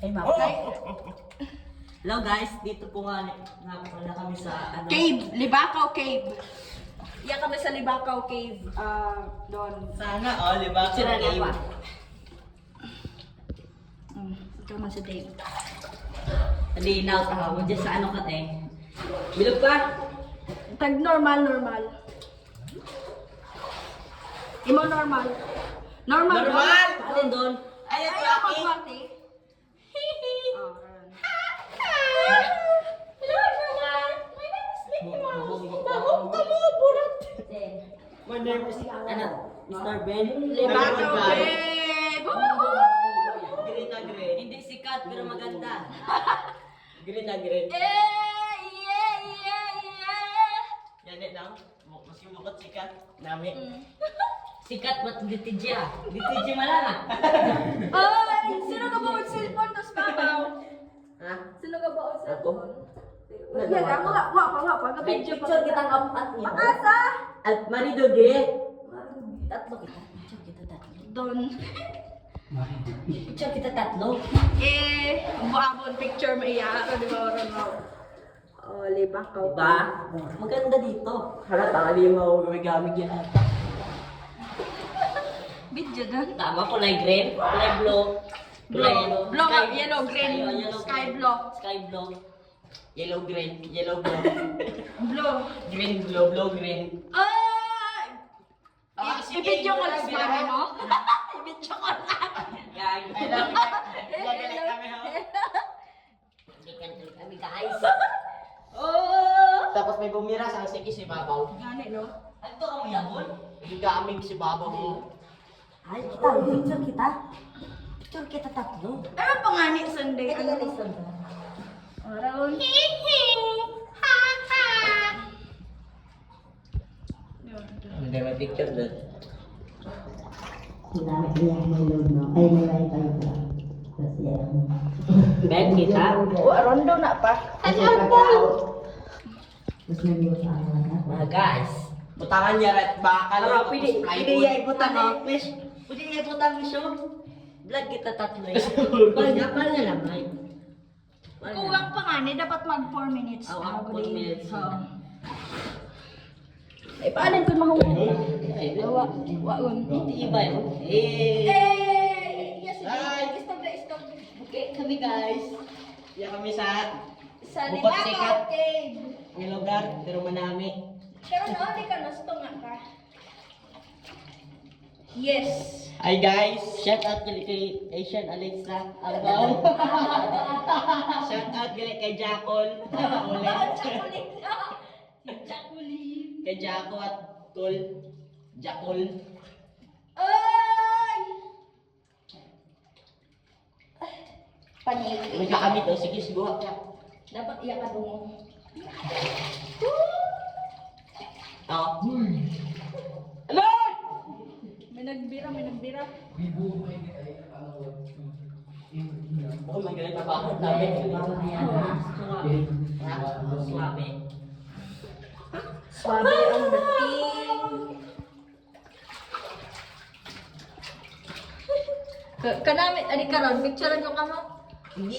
Kay Mapay. Hello guys, dito po nga pala kami sa ano. Cave, Libakaw Cave. Iya kami sa Libakaw Cave. Doon. Sana Libakaw Sira na Cave. pa. Ikaw man sa Dave. Halinaw tahaw dyan sa ano ka te. Bilog pa. Tag normal. Imo normal. Normal. Alin doon? Ay, Ayaw Rocky. magwati. My name is ano? Mr. Ben. Libakaw Cave. Green na green. Hindi sikat pero maganda. Green na green. Yan lang. Mas yung mukot sikat. Nami. Sikat ba't ditidya? Ditidya malala. Ay, sino ka ba ang cellphone dos babaw? Ha? Sino ka ba ang Ako? cellphone? Yan, ako wa pa. May picture kitang apat niyo. Asa? At maridoge. Tatlo kita. Picture kita tatlo. Doon. Picture kita tatlo. Buabon picture mo iya. Di ba oron mo? Oh, Libakaw. Diba? Maganda dito. Harap ali mo gumigamit yan. Video doon. Tama, kulay green, kulay blue. Kulay yellow. Blue, Sky- yellow, green, yellow, sky green. blue. Sky blue. Yellow green, yellow blue. Blue. Green blue, blue green. Ay! Sige, I-video ko lang sige. mami mo. I-video ko lang. Yan. I love you. Lagyan kami ha. Balikan tuloy kami guys. Oh! Tapos may bumira sa sige si Babaw. Gani, no? Ano kami yamon? Gigamig si Babaw mo. Ay, kita, picture kita. Picture kita tatlo. Ano pangani Sunday? Ito Ano? na listen. Around. Hindi may picture doon. Ginamit niya may load, no? Ay, may wifi pa. Tapos yan. Bed kita. Around daw na pa. Tapos nag-iwas sa akin na. Mga guys. Butangan niya rin. Baka Pero pwede iya ibutan mo. mo. Please. Pwede niya ibutang mo siya. Vlog kita tatlo eh. Pal nga lang ay. Kuwang pangani, dapat mag 4 minutes. Oo, 4 minutes. Oo. Ay, paano ko mahulog? Waon. Hindi iba yun. Yes, Hi. stop na, stop. Okay kami guys. Yan kami sa Sa Bukod Libakaw sikat. Cave. may lugar. Pero manami. Pero noon, di ka nasto nga ka. Yes. Hi guys. Shout out kay Asian Alexa. Agaw. Shout out kay Jackol. Ulit. Chocolate na. Chocolate. Kay Jacko at Tol. Jackol. Ay! Panik. May kakamit o. Sige, siguro. Dapat iya ka dungo. Oh. Ano? May nagbira, may nagbira. Oh my God, napakot namin. Suwabe. Suwabe. Swabe ang dating. Kanamit, ani karon, picture nyo ka mo? Hindi.